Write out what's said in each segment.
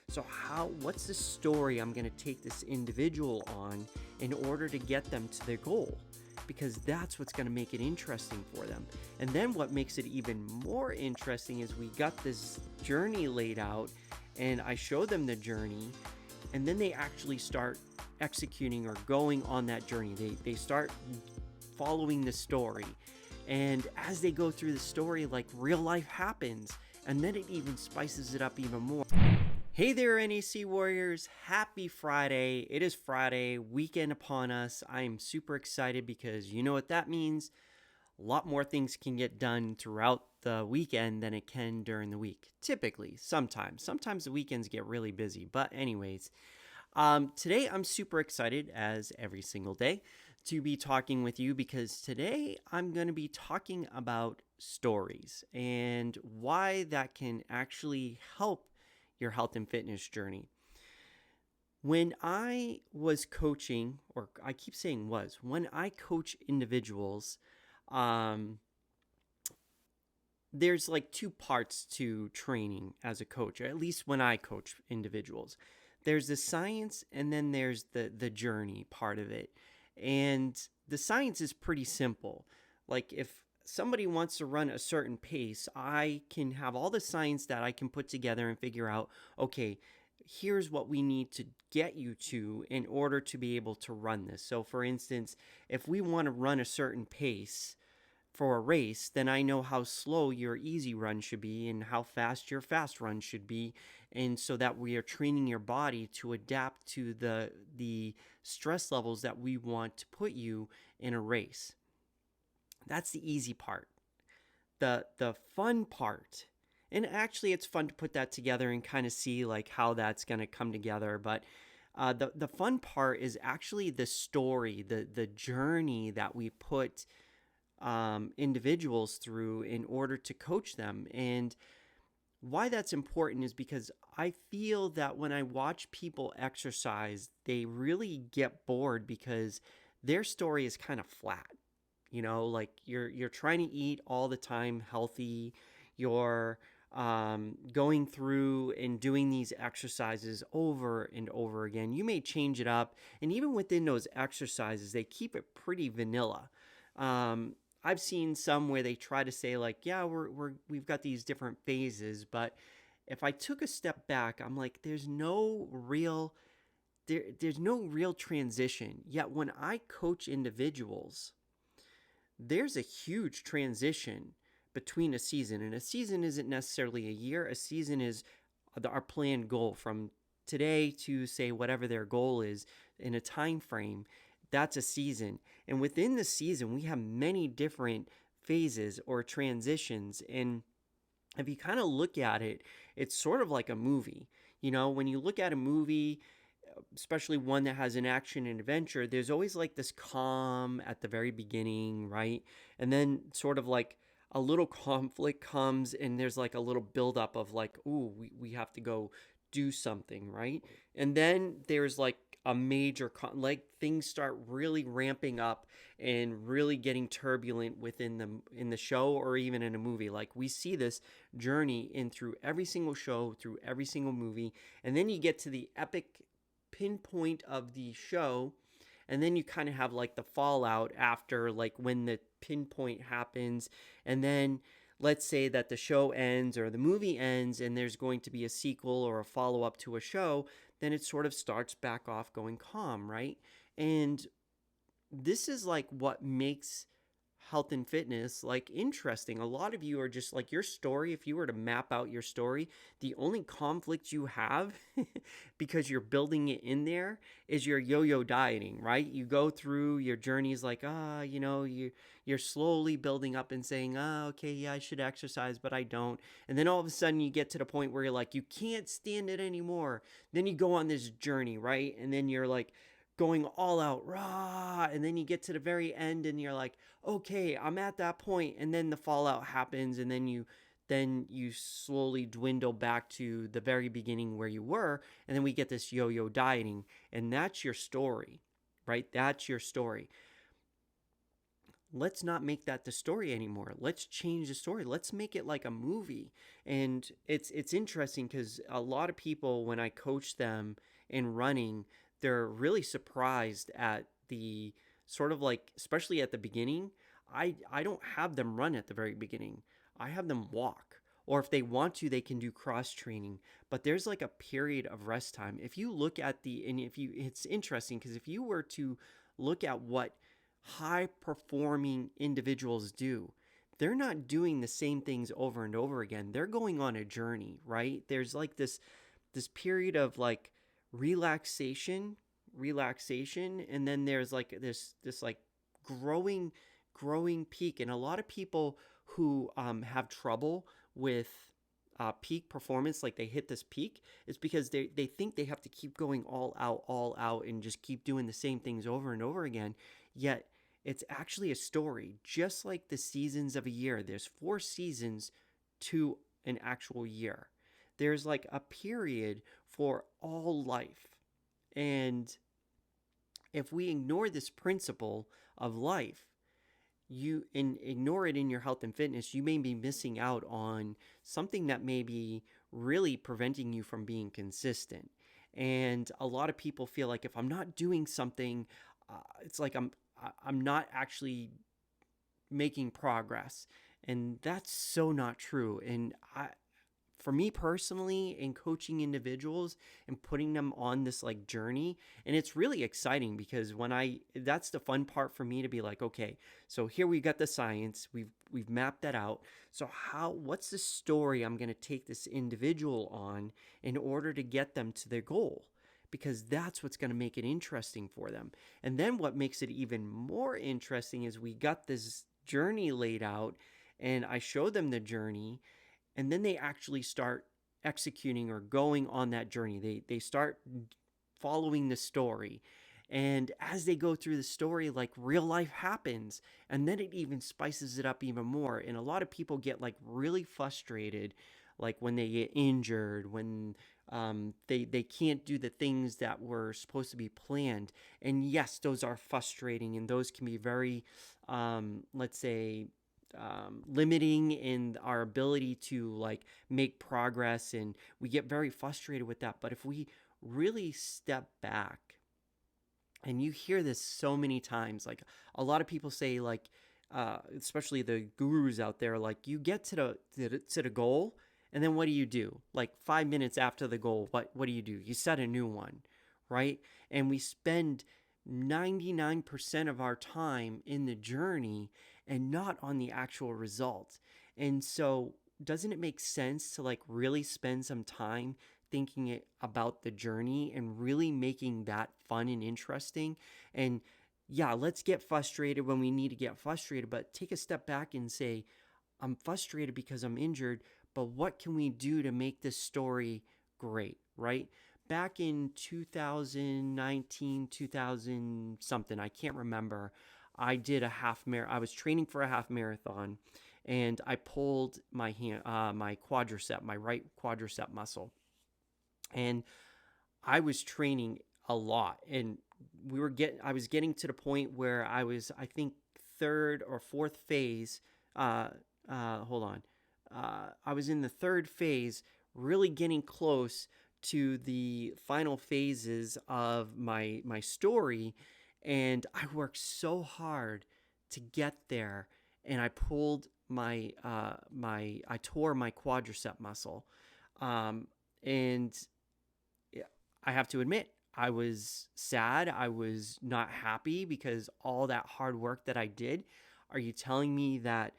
So what's the story I'm going to take this individual on in order to get them to their goal? Because that's what's going to make it interesting for them. And then what makes it even more interesting is we got this journey laid out, and I show them the journey, and then they actually start executing or going on that journey. They start following the story. And as they go through the story, like real life happens, and then it even spices it up even more. Hey there, NAC Warriors. Happy Friday. It is Friday, weekend upon us. I am super excited because you know what that means. A lot more things can get done throughout the weekend than it can during the week. Typically, sometimes. Sometimes the weekends get really busy. But anyways, today I'm super excited, as every single day, to be talking with you because today I'm going to be talking about stories and why that can actually help your health and fitness journey. When I was coaching, or I keep saying when I coach individuals, there's like two parts to training as a coach, or at least when I coach individuals. There's the science and then there's the journey part of it. And the science is pretty simple. Like if somebody wants to run a certain pace, I can have all the science that I can put together and figure out, okay, here's what we need to get you to in order to be able to run this. So for instance, if we want to run a certain pace for a race, then I know how slow your easy run should be and how fast your fast run should be. And so that we are training your body to adapt to the stress levels that we want to put you in a race. That's the easy part. The fun part, and actually it's fun to put that together and kind of see like how that's going to come together, but the fun part is actually the story, the journey that we put individuals through in order to coach them. And why that's important is because I feel that when I watch people exercise, they really get bored because their story is kind of flat. You know, like you're trying to eat all the time healthy. You're going through and doing these exercises over and over again. You may change it up, and even within those exercises, they keep it pretty vanilla. I've seen some where they try to say like, yeah, we've got these different phases, but if I took a step back, I'm like, there's no real transition. Yet when I coach individuals, there's a huge transition between a season, and a season isn't necessarily a year. A season is our planned goal from today to say whatever their goal is in a time frame. That's a season. And within the season, we have many different phases or transitions. And if you kind of look at it, it's sort of like a movie. You know, when you look at a movie, especially one that has an action and adventure, there's always like this calm at the very beginning, right? And then sort of like a little conflict comes and there's like a little buildup of like, ooh, we have to go do something, right? And then there's like a major like things start really ramping up and really getting turbulent in the show or even in a movie. Like we see this journey in through every single show, through every single movie, and then you get to the epic pinpoint of the show, and then you kind of have like the fallout after, like when the pinpoint happens, and then let's say that the show ends or the movie ends and there's going to be a sequel or a follow-up to a show, then it sort of starts back off going calm, right? And this is like what makes health and fitness like interesting. A lot of you are just like, your story, if you were to map out your story, the only conflict you have because you're building it in there is your yo-yo dieting, right? You go through your journeys like, you're slowly building up and saying, okay, yeah, I should exercise, but I don't. And then all of a sudden you get to the point where you're like, you can't stand it anymore. Then you go on this journey, right? And then you're like going all out, rah, and then you get to the very end and you're like, okay, I'm at that point, and then the fallout happens, and then you slowly dwindle back to the very beginning where you were, and then we get this yo-yo dieting, and that's your story, right? That's your story. let's not make that the story anymore. Let's change the story. Let's make it like a movie. And it's interesting because a lot of people, when I coach them in running, they're really surprised at the sort of like, especially at the beginning. I don't have them run at the very beginning. I have them walk. Or if they want to, they can do cross training. But there's like a period of rest time. If you look at and if you, it's interesting because if you were to look at what high performing individuals do, they're not doing the same things over and over again. They're going on a journey, right? There's like this period of like relaxation, and then there's like this like growing peak. And a lot of people who have trouble with peak performance, like they hit this peak, is because they think they have to keep going all out, and just keep doing the same things over and over again. Yet it's actually a story, just like the seasons of a year. There's 4 seasons to an actual year. There's like a period for all life. And if we ignore this principle of life, you ignore it in your health and fitness, you may be missing out on something that may be really preventing you from being consistent. And a lot of people feel like if I'm not doing something, it's like I'm not actually making progress. And that's so not true. And for me personally, in coaching individuals and putting them on this like journey, and it's really exciting because that's the fun part for me, to be like, okay, so here we got the science, we've mapped that out. So what's the story I'm going to take this individual on in order to get them to their goal? Because that's what's going to make it interesting for them. And then what makes it even more interesting is we got this journey laid out, and I show them the journey, and then they actually start executing or going on that journey. They start following the story. And as they go through the story, like real life happens. And then it even spices it up even more. And a lot of people get like really frustrated, like when they get injured, when they can't do the things that were supposed to be planned. And yes, those are frustrating, and those can be very, let's say, limiting in our ability to like make progress, and we get very frustrated with that. But if we really step back, and you hear this so many times, like a lot of people say, like especially the gurus out there, like you get to the goal, and then what do? Like 5 minutes after the goal, what do? You set a new one, right? And we spend 99% of our time in the journey and not on the actual result. And so doesn't it make sense to like really spend some time thinking about the journey and really making that fun and interesting? And yeah, let's get frustrated when we need to get frustrated, but take a step back and say, I'm frustrated because I'm injured, but what can we do to make this story great, right? Back in 2019, 2000 something, I can't remember, I did a half marathon. I was training for a half marathon, and I pulled my quadricep, my right quadricep muscle. And I was training a lot, and I was getting to the point where I was, I think, 3rd or 4th phase. Hold on. I was in the 3rd phase, really getting close to the final phases of my story, and I worked so hard to get there, and I pulled I tore my quadricep muscle, and I have to admit, I was sad. I was not happy because all that hard work that I did. Are you telling me that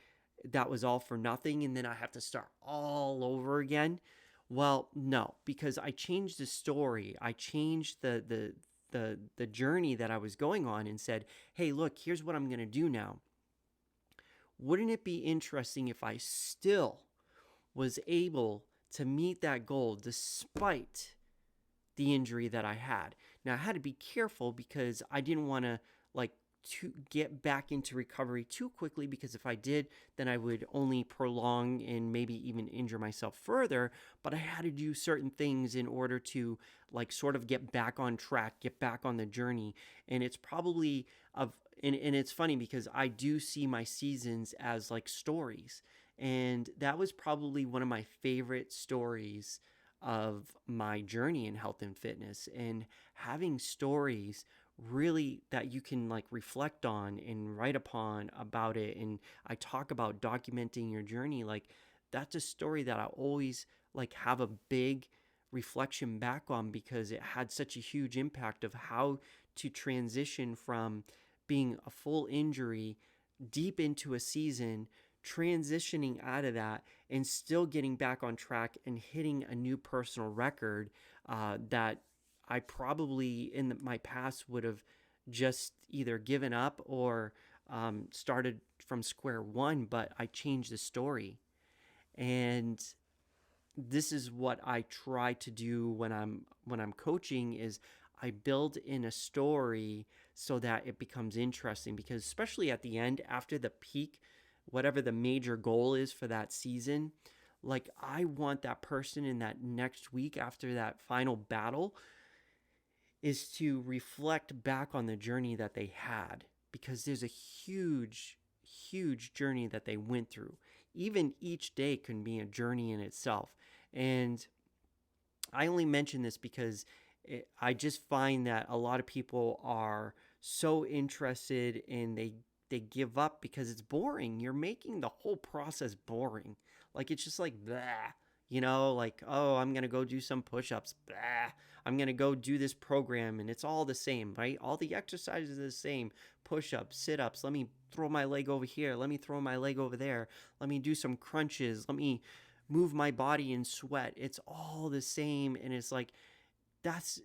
was all for nothing, and then I have to start all over again? Well, no, because I changed the story. I changed the journey that I was going on, and said, hey, look, here's what I'm going to do now. Wouldn't it be interesting if I still was able to meet that goal despite the injury that I had? Now, I had to be careful because I didn't want to like to get back into recovery too quickly, because if I did, then I would only prolong and maybe even injure myself further. But I had to do certain things in order to like sort of get back on track, get back on the journey. And it's probably and it's funny because I do see my seasons as like stories. And that was probably one of my favorite stories of my journey in health and fitness, and having stories really that you can like reflect on and write upon about it. And I talk about documenting your journey. Like that's a story that I always like have a big reflection back on, because it had such a huge impact of how to transition from being a full injury deep into a season, transitioning out of that and still getting back on track and hitting a new personal record that I probably in my past would have just either given up or started from square one. But I changed the story. And this is what I try to do when I'm coaching, is I build in a story so that it becomes interesting, because especially at the end, after the peak, whatever the major goal is for that season, like I want that person in that next week after that final battle is to reflect back on the journey that they had, because there's a huge journey that they went through. Even each day can be a journey in itself. And I only mention this because I just find that a lot of people are so interested and they give up because it's boring. You're making the whole process boring. Like it's just like blah, like, oh, I'm going to go do some push-ups. Blah. I'm going to go do this program and it's all the same, right? All the exercises are the same. Push-ups, sit-ups. Let me throw my leg over here. Let me throw my leg over there. Let me do some crunches. Let me move my body in sweat. It's all the same. And it's like, that's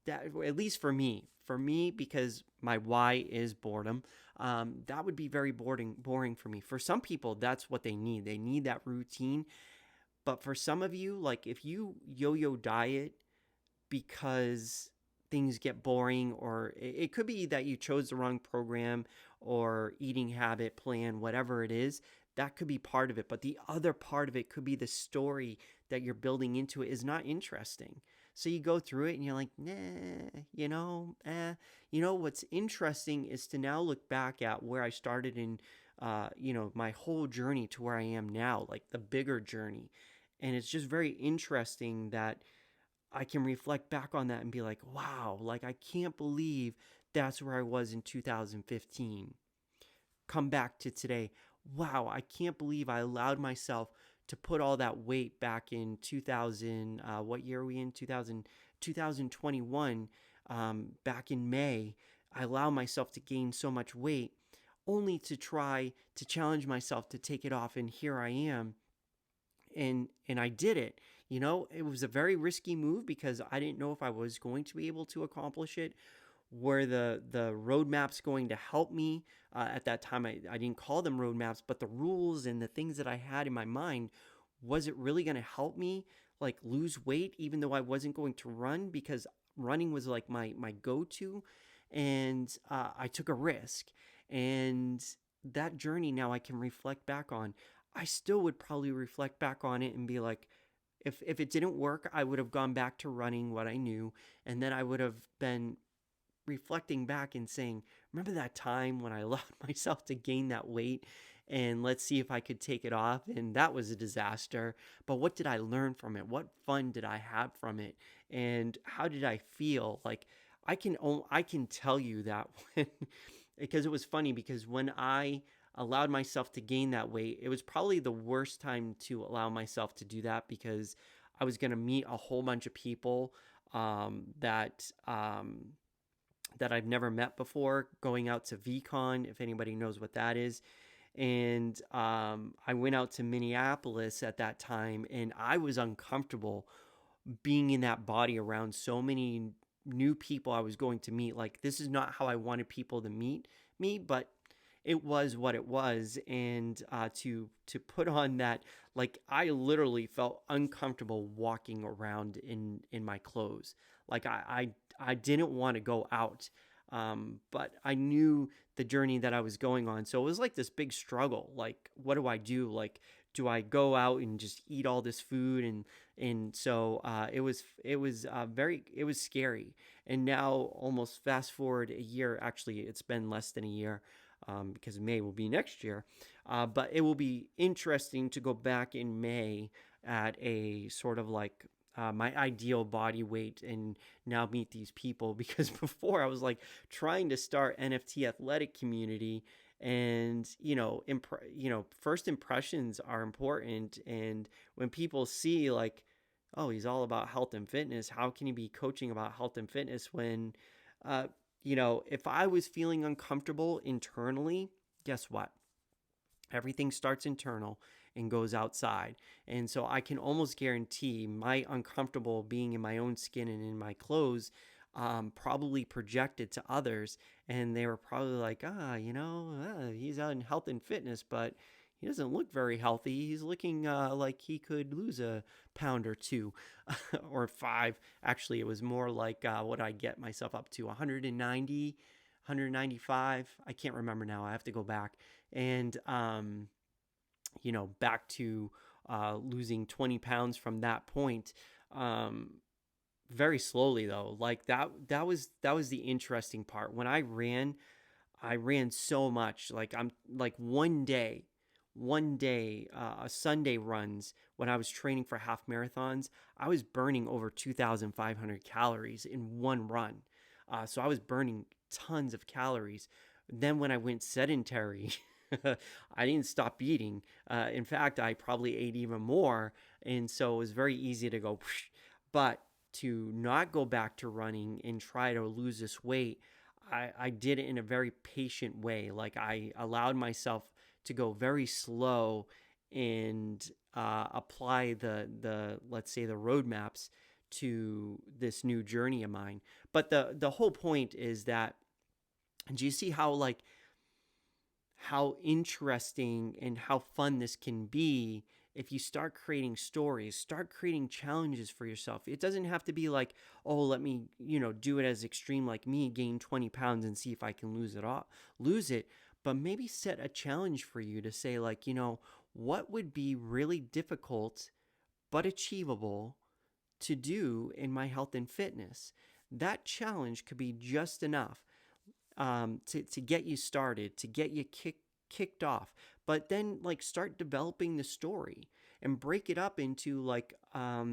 that, at least for me, because my why is boredom. That would be very boring for me. For some people, that's what they need that routine. But for some of you, like if you yo-yo diet because things get boring, or it could be that you chose the wrong program or eating habit plan, whatever it is, that could be part of it. But the other part of it could be the story that you're building into it is not interesting. So you go through it and you're like, nah, what's interesting is to now look back at where I started in, my whole journey to where I am now, like the bigger journey. And it's just very interesting that I can reflect back on that and be like, wow, like I can't believe that's where I was in 2015. Come back to today. Wow, I can't believe I allowed myself to put all that weight back in 2000. What year are we in? 2021. Back in May, I allowed myself to gain so much weight, only to try to challenge myself to take it off. And here I am. And I did it. It was a very risky move because I didn't know if I was going to be able to accomplish it. Were the roadmaps going to help me? At that time, I didn't call them roadmaps, but the rules and the things that I had in my mind, was it really going to help me like lose weight, even though I wasn't going to run, because running was like my go-to. And I took a risk. And that journey now I can reflect back on. I still would probably reflect back on it and be like, if it didn't work, I would have gone back to running what I knew. And then I would have been reflecting back and saying, remember that time when I allowed myself to gain that weight, and let's see if I could take it off. And that was a disaster. But what did I learn from it? What fun did I have from it? And how did I feel? Like I can tell you that when, because it was funny, because when I allowed myself to gain that weight, it was probably the worst time to allow myself to do that, because I was going to meet a whole bunch of people that I've never met before, going out to VCon, if anybody knows what that is. And I went out to Minneapolis at that time, and I was uncomfortable being in that body around so many new people I was going to meet. Like, this is not how I wanted people to meet me, but it was what it was. And to put on that, like, I literally felt uncomfortable walking around in my clothes. Like I didn't want to go out But I knew the journey that I was going on. So it was like this big struggle. Like, what do I do? Like, do I go out and just eat all this food? And so it was scary. And now, almost fast forward a year. Actually, it's been less than a year, because May will be next year. But it will be interesting to go back in May at a sort of like my ideal body weight and now meet these people. Because before I was like trying to start NFT athletic community, and first impressions are important. And when people see like, oh, he's all about health and fitness, how can he be coaching about health and fitness when uh, if I was feeling uncomfortable internally, guess what? Everything starts internal and goes outside. And so I can almost guarantee my uncomfortable being in my own skin and in my clothes probably projected to others. And they were probably like, he's on health and fitness, but he doesn't look very healthy. He's looking like he could lose a pound or two or five. Actually, it was more like what I get myself up to 190, 195. I can't remember now. I have to go back. And, back to losing 20 pounds from that point. Very slowly though. Like that was the interesting part. When I ran so much. Like I'm like one day, Sunday runs when I was training for half marathons, I was burning over 2,500 calories in one run. So I was burning tons of calories. Then when I went sedentary, I didn't stop eating. In fact, I probably ate even more. And so it was very easy to go, whoosh. But to not go back to running and try to lose this weight, I did it in a very patient way. Like I allowed myself to go very slow and apply the let's say the roadmaps to this new journey of mine. But the whole point is that, do you see how interesting and how fun this can be if you start creating stories, start creating challenges for yourself? It doesn't have to be like, oh, let me, do it as extreme like me, gain 20 pounds and see if I can lose it. But maybe set a challenge for you to say like, what would be really difficult but achievable to do in my health and fitness? That challenge could be just enough to get you started, to get you kicked off. But then like start developing the story and break it up into like a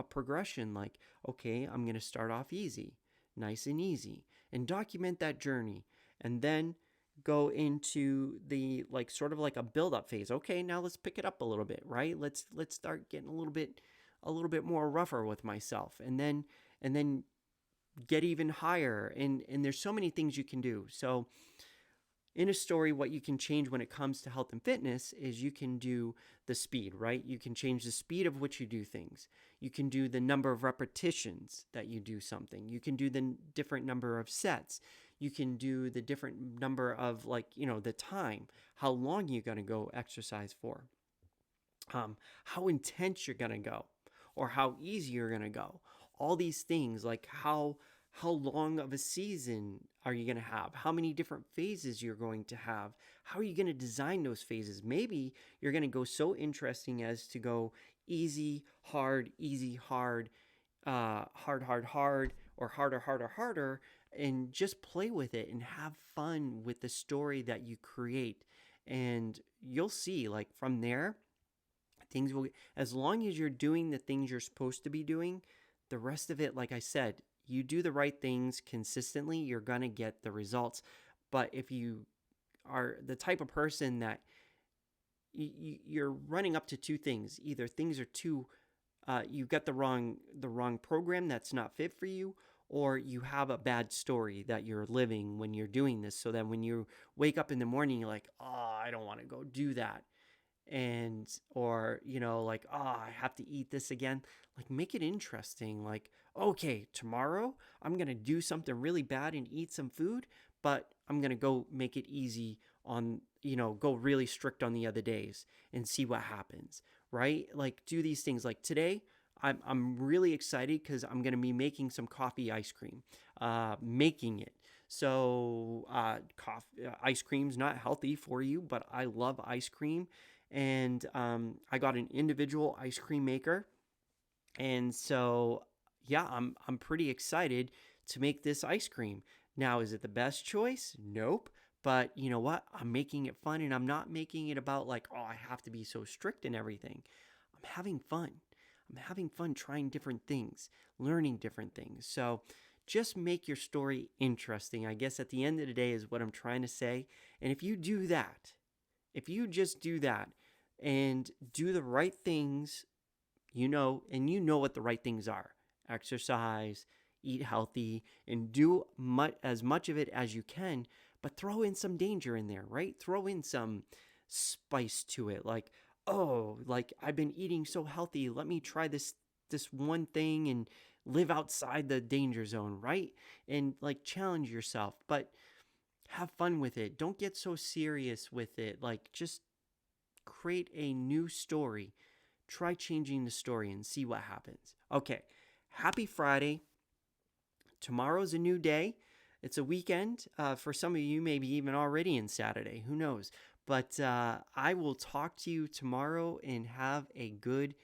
progression. Like, okay, I'm gonna start off easy, nice and easy, and document that journey, and then go into the like sort of like a build up phase. Okay, now let's pick it up a little bit, right? Let's start getting a little bit more rougher with myself, and then get even higher. And there's so many things you can do. So in a story, what you can change when it comes to health and fitness is you can do the speed, right? You can change the speed of which you do things. You can do the number of repetitions that you do something. You can do the different number of sets. You can do the different number of the time, how long you're going to go exercise for, how intense you're going to go, or how easy you're going to go. All these things, like how long of a season are you going to have? How many different phases you're going to have? How are you going to design those phases? Maybe you're going to go so interesting as to go easy, hard, hard, or harder, and just play with it and have fun with the story that you create. And you'll see, like from there, things will, as long as you're doing the things you're supposed to be doing, the rest of it, like I said, you do the right things consistently, you're going to get the results. But if you are the type of person that you're running up to two things, either things are too, you got the wrong program that's not fit for you, or you have a bad story that you're living when you're doing this. So that when you wake up in the morning, you're like, oh, I don't want to go do that. And, or, like, oh, I have to eat this again. Like, make it interesting. Like, okay, tomorrow I'm going to do something really bad and eat some food, but I'm going to go make it easy on, go really strict on the other days and see what happens, right? Like, do these things. Like today, I'm really excited because I'm going to be making some coffee ice cream, making it. So ice cream's not healthy for you, but I love ice cream. And I got an individual ice cream maker. And so, yeah, I'm pretty excited to make this ice cream. Now, is it the best choice? Nope. But you know what? I'm making it fun, and I'm not making it about like, oh, I have to be so strict and everything. I'm having fun. I'm having fun trying different things, learning different things. So just make your story interesting, I guess at the end of the day is what I'm trying to say. And if you do that, if you just do that and do the right things, and you know what the right things are: exercise, eat healthy, and do as much of it as you can, but throw in some danger in there, right? Throw in some spice to it, like, oh, like I've been eating so healthy, let me try this one thing and live outside the danger zone, right? And like challenge yourself, but have fun with it. Don't get so serious with it. Like, just create a new story. Try changing the story and see what happens. Okay, happy Friday. Tomorrow's a new day. It's a weekend. For some of you, maybe even already in Saturday. Who knows? But I will talk to you tomorrow, and have a good